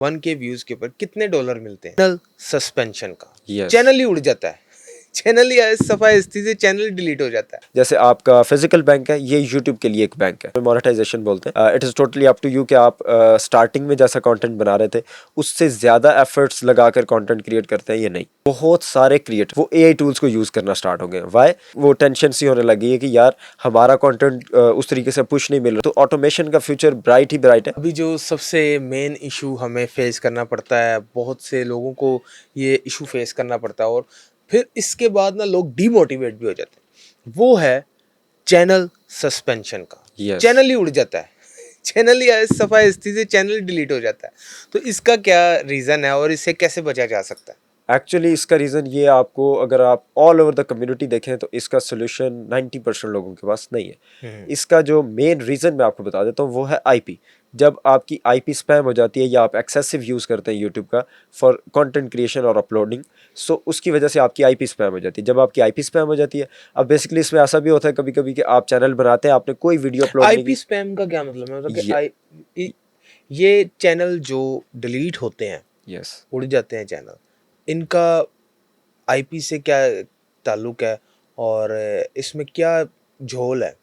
1K views के ऊपर कितने डॉलर मिलते हैं? चैनल सस्पेंशन का। यस। चैनल ही उड़ जाता है। चैनल ही सफाई स्थिति से चैनल डिलीट हो जाता है। जैसे आपका फिजिकल बैंक है, ये यूट्यूब के लिए एक बैंक है, मोनेटाइजेशन बोलते हैं। It is totally up to you कि आप स्टार्टिंग में जैसा कंटेंट बना रहे थे उससे ज़्यादा एफर्ट्स लगाकर कंटेंट क्रिएट करते हैं या नहीं। बहुत सारे क्रिएटर वो एआई टूल्स को यूज़ करना स्टार्ट हो गए। वाई? वो टेंशन सी होने लगी है कि यार हमारा कंटेंट उस तरीके से पुश नहीं मिल रहा। तो ऑटोमेशन का फ्यूचर ब्राइट ही ब्राइट है। अभी जो सबसे मेन इशू हमें फेस करना पड़ता है, बहुत से लोगों को ये इशू फेस करना पड़ता है और फिर इसके बाद ना लोग डीमोटिवेट भी हो जाते हैं, वो है चैनल सस्पेंशन का। Yes. चैनल ही उड़ जाता है। चैनल ही सफाई स्थिति से चैनल डिलीट हो जाता है। तो इसका क्या रीज़न है और इससे कैसे बचा जा सकता है? एक्चुअली इसका रीज़न ये आपको, अगर आप ऑल ओवर द कम्युनिटी देखें तो इसका सोल्यूशन 90% लोगों के पास नहीं है। इसका जो मेन रीज़न मैं आपको बता देता हूँ वो है आईपी। जब आपकी आईपी स्पैम हो जाती है या आप एक्सेसिव यूज़ करते हैं यूट्यूब का फॉर कंटेंट क्रिएशन और अपलोडिंग, सो उसकी वजह से आपकी आईपी स्पैम हो जाती है। जब आपकी आईपी स्पैम हो जाती है, अब बेसिकली इसमें ऐसा भी होता है कभी कभी कि आप चैनल बनाते हैं, आपने कोई वीडियो अपलोड नहीं आईपी की। स्पैम का क्या मतलब है? मतलब ये कि ये चैनल जो डिलीट होते हैं, यस। उड़ जाते हैं चैनल, इनका आईपी से क्या ताल्लुक है और इसमें क्या झोल है?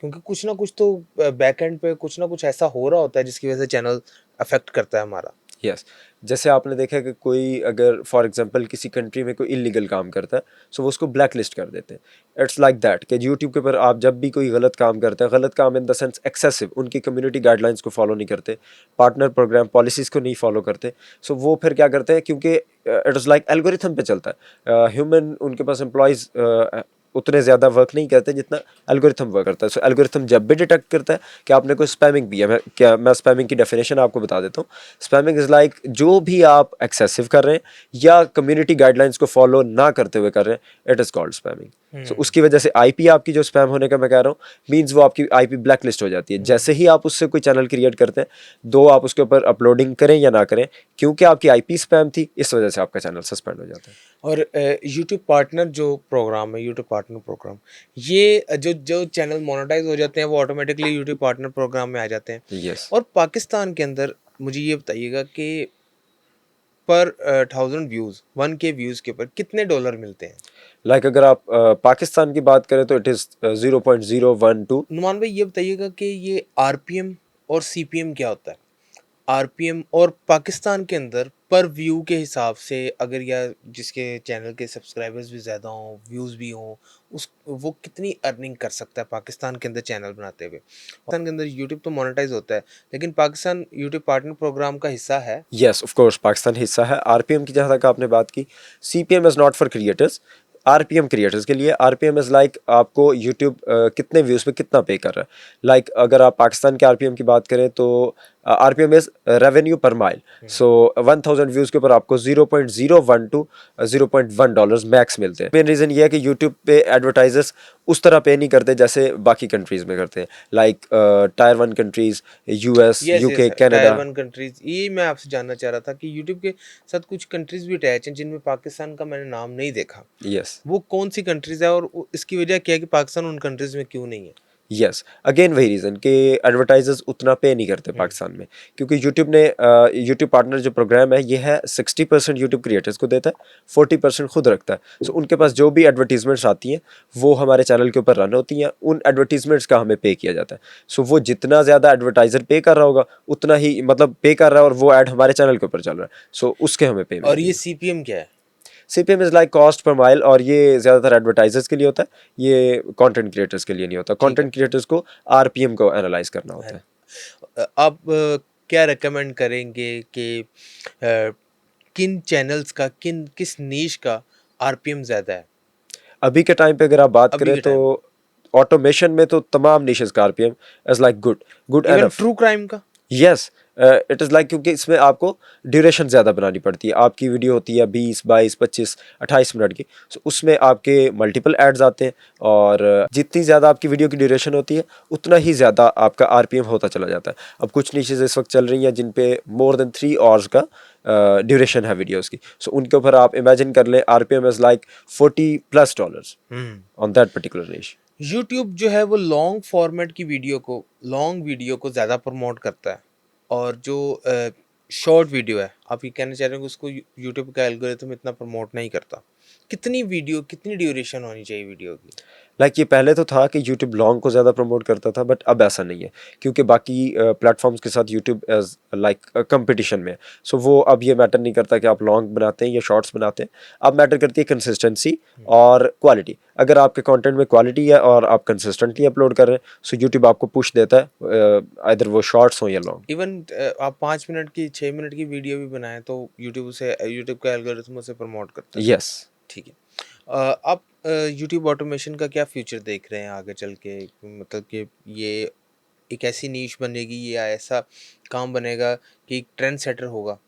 क्योंकि कुछ ना कुछ तो बैकएंड पे कुछ ना कुछ ऐसा हो रहा होता है जिसकी वजह से चैनल अफेक्ट करता है हमारा। यस। जैसे आपने देखा कि कोई अगर फॉर एग्जांपल किसी कंट्री में कोई इलीगल काम करता है, सो वो उसको ब्लैक लिस्ट कर देते हैं। इट्स लाइक दैट कि यूट्यूब के ऊपर आप जब भी कोई गलत काम करते हैं, गलत काम इन द सेंस एक्सेसिव, उनकी कम्युनिटी गाइडलाइंस को फॉलो नहीं करते, पार्टनर प्रोग्राम पॉलिसीज़ को नहीं फॉलो करते, सो वो फिर क्या करते हैं, क्योंकि इट इज़ लाइक एल्गोरिथम पे चलता है। ह्यूमन उनके पास एम्प्लॉयज़ उतने ज़्यादा वर्क नहीं करते जितना एल्गोरिथम वर्क करता है। सो एल्गोरिथम जब भी डिटेक्ट करता है कि आपने कोई स्पैमिंग भी है, मैं स्पैमिंग की डेफिनेशन आपको बता देता हूँ। स्पैमिंग इज़ लाइक जो भी आप एक्सेसिव कर रहे हैं या कम्युनिटी गाइडलाइंस को फॉलो ना करते हुए कर रहे हैं, इट इज़ कॉल्ड स्पैमिंग। सो उसकी वजह से आईपी आपकी जो स्पैम होने का मैं कह रहा हूँ, मीन्स वो आपकी आईपी ब्लैक लिस्ट हो जाती है। जैसे ही आप उससे कोई चैनल क्रिएट करते हैं, दो आप उसके ऊपर अपलोडिंग करें या ना करें, क्योंकि आपकी आईपी स्पैम थी, इस वजह से आपका चैनल सस्पेंड हो जाता है। और यूट्यूब पार्टनर जो प्रोग्राम है, यूट्यूब पार्टनर प्रोग्राम, ये जो जो चैनल मोनेटाइज हो जाते हैं वो ऑटोमेटिकली यूट्यूब पार्टनर प्रोग्राम में आ जाते हैं। यस। और पाकिस्तान के अंदर मुझे ये बताइएगा कि पर 1000 व्यूज़ 1K व्यूज़ के ऊपर कितने डॉलर मिलते हैं? लाइक अगर आप पाकिस्तान की बात करें तो इट इज़ 0.012। नुमान भाई ये बताइएगा कि ये आरपीएम और सीपीएम क्या होता है? आरपीएम और पाकिस्तान के अंदर पर व्यू के हिसाब से अगर या जिसके चैनल के सब्सक्राइबर्स भी ज़्यादा हों, व्यूज़ भी हों, उस वो कितनी अर्निंग कर सकता है पाकिस्तान के अंदर चैनल बनाते हुए? पाकिस्तान के अंदर यूट्यूब तो मोनेटाइज होता है, लेकिन पाकिस्तान यूट्यूब पार्टनर प्रोग्राम का हिस्सा है? यस, ऑफ कोर्स पाकिस्तान हिस्सा है। आरपीएम की जहाँ तक आपने बात की, CPM is not for creators, RPM creators के लिए। आरपीएम इज़ लाइक आपको यूट्यूब कितने व्यूज़ पे कितना पे कर रहा है। लाइक अगर आप पाकिस्तान के आरपीएम की बात करें तो RPM is revenue per mile. So 1000 views के ऊपर आपको 0.012 $0.1 मैक्स मिलते हैं। मेन रीज़न ये है कि यूट्यूब पे एडवर्टाइजर्स उस तरह पे नहीं करते जैसे बाकी कंट्रीज़ में करते हैं। Like tyre 1 countries, US, yes yes UK, tyre Canada. 1 countries, ये मैं आपसे जानना चाह रहा था कि यूट्यूब के साथ कुछ कंट्रीज भी अटैच हैं जिनमें पाकिस्तान का मैंने नाम नहीं देखा। यस। वो कौन सी कंट्रीज है और इसकी वजह क्या है कि पाकिस्तान उन कंट्रीज में क्यों नहीं है? यस, अगेन वही रीज़न कि एडवर्टाइजर्स उतना पे नहीं करते पाकिस्तान में, क्योंकि यूट्यूब ने यूट्यूब पार्टनर जो प्रोग्राम है ये है 60% यूट्यूब क्रिएटर्स को देता है, 40% खुद रखता है। सो उनके पास जो भी एडवर्टीजमेंट्स आती हैं वो हमारे चैनल के ऊपर रन होती हैं, उन एडवर्टीजमेंट्स का हमें पे किया जाता है। सो वो जितना ज़्यादा एडवर्टाइजर पे कर रहा होगा उतना ही मतलब पे कर रहा है और वो ऐड हमारे चैनल के ऊपर चल रहा है, सो उसके हमें पे और मिलती ये है। सीपीएम क्या है? CPM is like cost per mile, और ये ज़्यादातर एडवर्टाइजर्स के लिए होता है, ये कंटेंट क्रिएटर्स के लिए नहीं होता। ठीक है। कंटेंट क्रिएटर्स को आरपीएम को एनालाइज करना होता है। आप क्या रेकमेंड करेंगे कि किन चैनल्स का किस नीश का आरपीएम ज़्यादा है अभी के टाइम पे अगर आप बात अभी करें के तो टाइम? ऑटोमेशन में तो तमाम निशेस का RPM is like good, good even enough. True crime का? यस, इट इज़ लाइक, क्योंकि इसमें आपको ड्यूरेशन ज़्यादा बनानी पड़ती है। आपकी वीडियो होती है 20, 22, 25, 28 मिनट की, सो उसमें आपके मल्टीपल एड्स आते हैं, और जितनी ज़्यादा आपकी वीडियो की ड्यूरेशन होती है उतना ही ज़्यादा आपका आरपीएम होता चला जाता है। अब कुछ नीशेज़ इस वक्त चल रही हैं जिन पे मोर देन 3 आवर्स का ड्यूरेशन है वीडियोज़ की, सो उनके ऊपर आप इमेजिन कर लें RPM is like $40+ on that particular niche. YouTube जो है वो लॉन्ग फॉर्मेट की वीडियो को, लॉन्ग वीडियो को ज़्यादा प्रमोट करता है और जो शॉर्ट वीडियो है, आप ये कहना चाह रहे हो कि उसको यूट्यूब का एल्गोरिथम इतना प्रमोट नहीं करता। कितनी वीडियो, कितनी ड्यूरेशन होनी चाहिए वीडियो की? लाइक ये पहले तो था कि यूट्यूब लॉन्ग को ज़्यादा प्रमोट करता था, बट अब ऐसा नहीं है, क्योंकि बाकी प्लेटफॉर्म्स के साथ यूट्यूब एज लाइक कंपटीशन में है। सो वो अब ये मैटर नहीं करता कि आप लॉन्ग बनाते हैं या शॉर्ट्स बनाते हैं, अब मैटर करती है कंसिस्टेंसी और क्वालिटी। अगर आपके कंटेंट में क्वालिटी है और आप कंसिस्टेंटली अपलोड कर रहे हैं, सो यूट्यूब आपको पुश देता है, इधर वो शॉर्ट्स हो या लॉन्ग। इवन आप 5 मिनट की, 6 मिनट की वीडियो भी बनाएँ तो यूट्यूब उसे, यूट्यूब का एल्गोरिथम उसे प्रमोट करता है। यस। ठीक है। आप यूट्यूब ऑटोमेशन का क्या फ्यूचर देख रहे हैं आगे चल के? मतलब कि ये एक ऐसी नीश बनेगी या ऐसा काम बनेगा कि एक ट्रेंड सेटर होगा?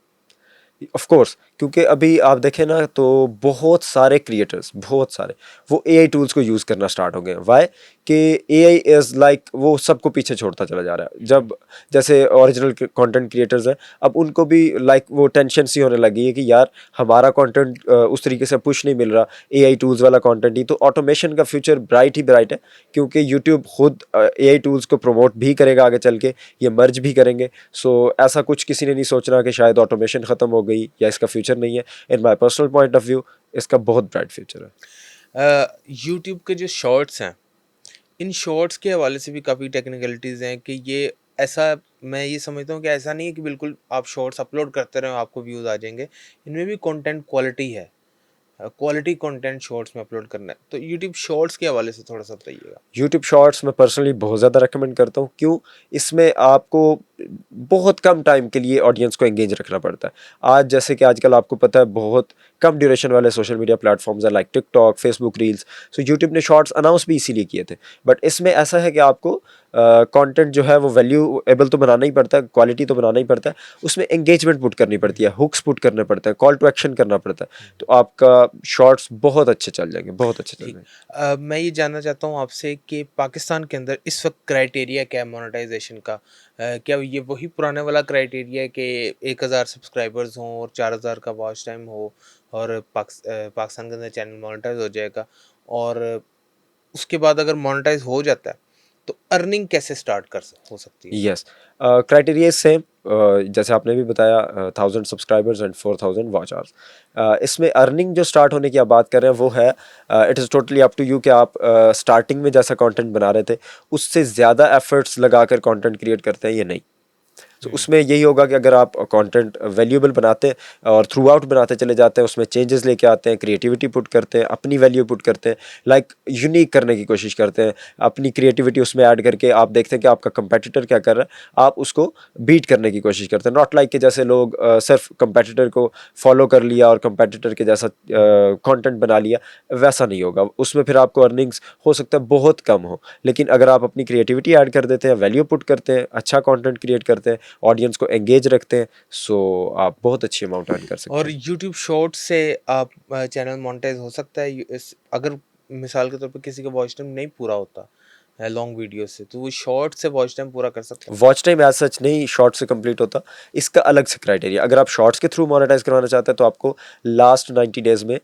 ऑफ कोर्स, क्योंकि अभी आप देखें ना तो बहुत सारे क्रिएटर्स, बहुत सारे वो एआई टूल्स को यूज़ करना स्टार्ट हो गए हैं। वाई कि एआई इज़ लाइक वो सबको पीछे छोड़ता चला जा रहा है। जब जैसे ओरिजिनल कंटेंट क्रिएटर्स हैं, अब उनको भी लाइक वो टेंशन सी होने लगी है कि यार हमारा कंटेंट उस तरीके से पुश नहीं मिल रहा, एआई टूल्स वाला कंटेंट ही। तो ऑटोमेशन का फ्यूचर ब्राइट ही ब्राइट है, क्योंकि यूट्यूब खुद एआई टूल्स को प्रमोट भी करेगा आगे चल के, ये मर्ज भी करेंगे। सो ऐसा कुछ किसी ने नहीं सोचना कि शायद ऑटोमेशन ख़त्म हो गई या इसका फ्यूचर नहीं है। In my personal point of view इसका बहुत ब्राइट फ्यूचर है। यूट्यूब के जो शॉर्ट्स हैं, इन शॉर्ट्स के हवाले से भी काफ़ी टेक्निकलिटीज़ हैं कि ये ऐसा, मैं ये समझता हूँ कि ऐसा नहीं है कि बिल्कुल आप शॉर्ट्स अपलोड करते रहें आपको व्यूज़ आ जाएँगे। इनमें भी कंटेंट क्वालिटी है। क्वालिटी कंटेंट शॉर्ट्स में अपलोड करना है। तो यूट्यूब शॉर्ट्स के हवाले से थोड़ा-सा बताइएगा? यूट्यूब शॉर्ट्स मैं पर्सनली बहुत ज़्यादा रेकमेंड करता हूँ। क्यों? इसमें आपको बहुत कम टाइम के लिए ऑडियंस को एंगेज रखना पड़ता है। आज जैसे कि आजकल आपको पता है बहुत कम ड्यूरेशन वाले सोशल मीडिया प्लेटफॉर्म्स हैं like TikTok, Facebook reels. So YouTube ने शॉर्ट्स अनाउंस भी इसीलिए किए थे। बट इसमें ऐसा है कि आपको कंटेंट जो है वो वैल्यूएबल तो बनाना ही पड़ता है, क्वालिटी तो बनाना ही पड़ता है, उसमें एंगेजमेंट पुट करनी पड़ती है, हुक्स पुट करने पड़ते हैं, कॉल टू एक्शन करना पड़ता है। तो आपका शॉर्ट्स बहुत अच्छे चल जाएंगे, बहुत अच्छे चल ठीक। जाएंगे। मैं ये जानना चाहता हूँ आपसे कि पाकिस्तान के अंदर इस वक्त क्राइटेरिया क्या है मोनेटाइजेशन का? क्या ये वही पुराने वाला क्राइटेरिया है कि 1000 सब्सक्राइबर्स हों और 4000 का वॉच टाइम हो और पाकिस्तान के अंदर चैनल मोनेटाइज हो जाएगा? और उसके बाद अगर मोनेटाइज हो जाता है तो अर्निंग कैसे स्टार्ट हो सकती है? Yes, criteria is same. जैसे आपने भी बताया 1000 सब्सक्राइबर्स एंड 4000 वॉच आवर्स। इसमें अर्निंग जो स्टार्ट होने की आप बात कर रहे हैं वो है, it is totally up to you कि आप स्टार्टिंग में जैसा कंटेंट बना रहे थे उससे ज़्यादा एफर्ट्स लगाकर कंटेंट क्रिएट करते हैं या नहीं। तो उसमें यही होगा कि अगर आप कंटेंट वैल्यूएबल बनाते हैं और थ्रू आउट बनाते चले जाते हैं, उसमें चेंजेस लेके आते हैं, क्रिएटिविटी पुट करते हैं, अपनी वैल्यू पुट करते हैं, लाइक यूनिक करने की कोशिश करते हैं, अपनी क्रिएटिविटी उसमें ऐड करके आप देखते हैं कि आपका कंपेटिटर क्या कर रहा है, आप उसको बीट करने की कोशिश करते हैं। नॉट लाइक कि जैसे लोग सिर्फ कंपेटिटर को फॉलो कर लिया और कंपेटिटर के जैसा कंटेंट बना लिया, वैसा नहीं होगा। उसमें फिर आपको अर्निंग्स हो सकता है बहुत कम हो, लेकिन अगर आप अपनी क्रिएटिविटी ऐड कर देते हैं, वैल्यू पुट करते हैं, अच्छा कंटेंट क्रिएट करते हैं, ऑडियंस को एंगेज रखते हैं, सो आप बहुत अच्छी अमाउंट अर्न कर सकते और हैं। यूट्यूब शॉर्ट्स से आप चैनल मोनेटाइज हो सकता है? अगर मिसाल के तौर पे किसी का वॉच टाइम नहीं पूरा होता है लॉन्ग वीडियो से, तो वो शॉर्ट से वॉच टाइम पूरा कर सकता है? वॉच टाइम एज सच नहीं शॉर्ट से कंप्लीट होता, इसका अलग से क्राइटेरिया। अगर आप शॉर्ट्स के थ्रू मोनेटाइज करवाना चाहते हैं तो आपको लास्ट 90 डेज में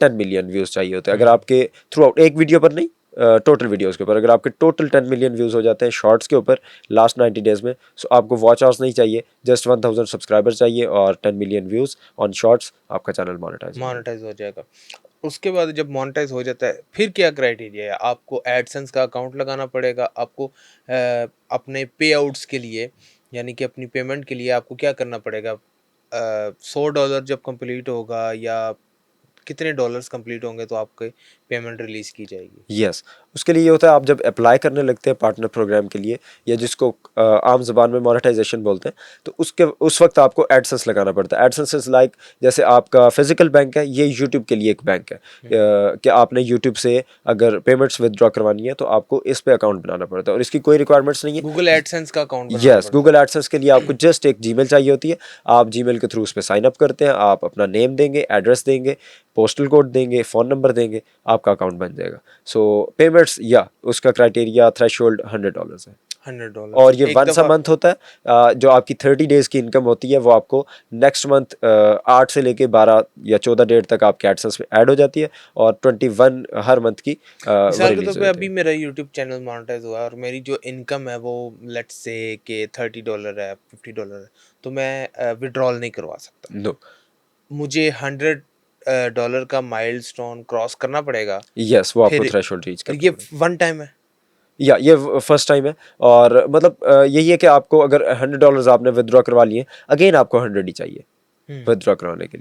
10 मिलियन व्यूज़ चाहिए होते हैं। अगर आपके थ्रू आउट एक वीडियो पर नहीं, टोटल वीडियोस के ऊपर अगर आपके टोटल 10 मिलियन व्यूज़ हो जाते हैं शॉर्ट्स के ऊपर लास्ट 90 डेज में, सो आपको वॉच आवर्स नहीं चाहिए, जस्ट 1000 सब्सक्राइबर चाहिए और 10 मिलियन व्यूज़ ऑन शॉर्ट्स, आपका चैनल मोनेटाइज हो जाएगा। मोनेटाइज हो जाएगा। उसके बाद जब मोनेटाइज हो जाता है फिर क्या क्राइटेरिया है? आपको एडसेंस का अकाउंट लगाना पड़ेगा, आपको अपने पे आउट्स के लिए, यानी कि अपनी पेमेंट के लिए आपको क्या करना पड़ेगा? $100 जब कंप्लीट होगा या कितने डॉलर्स कंप्लीट होंगे तो आपके पेमेंट रिलीज़ की जाएगी? यस, उसके लिए ये होता है आप जब अप्लाई करने लगते हैं पार्टनर प्रोग्राम के लिए, या जिसको आम ज़बान में मोनेटाइजेशन बोलते हैं, तो उसके उस वक्त आपको एडसेंस लगाना पड़ता है। एडसेंस इज़ लाइक जैसे आपका फिजिकल बैंक है, ये यूट्यूब के लिए एक बैंक है, कि आपने यूट्यूब से अगर पेमेंट्स विदड्रॉ करवानी है तो आपको इस पे अकाउंट बनाना पड़ता है और इसकी कोई रिक्वायरमेंट्स नहीं है। गूगल एडसेंस का अकाउंट बनाना यस, पड़ता गूगल एडसेंस के लिए आपको जस्ट एक जीमेल चाहिए होती है। आप जीमेल के थ्रू उस पे साइन अप करते हैं, आप अपना नेम देंगे, एड्रेस देंगे, पोस्टल कोड देंगे, फ़ोन नंबर देंगे, आपका अकाउंट बन जाएगा। सो पेमेंट्स या उसका क्राइटेरिया थ्रेशोल्ड $100 है। $100 और ये एक वंस अ दफ़ा। मंथ होता है। जो आपकी 30 डेज़ की इनकम होती है वो आपको नेक्स्ट मंथ 8 से लेके 12 या 14 डेट तक आपके एडसेंस में ऐड हो जाती है, और 21 हर मंथ की वो मिसाल के तौर रिलीज़ हो पे जाती अभी है। मेरा यूट्यूब चैनल मोनेटाइज़ हुआ है और मेरी जो इनकम है वो लेट्स से कि $30 है, $50 है, तो मैं विथड्रॉल नहीं करवा सकता। नो। मुझे $100 का माइलस्टोन क्रॉस करना पड़ेगा, यस, वो आपको फिर थ्रेशोल्ड रीच और करना ये पड़ेगा। वन टाइम है? या ये फर्स्ट टाइम है, और मतलब यही है कि आपको अगर $100 आपने विथड्रॉ करवा लिए, अगेन आपको 100 ही चाहिए हुँ। विथड्रॉ करवाने के लिए।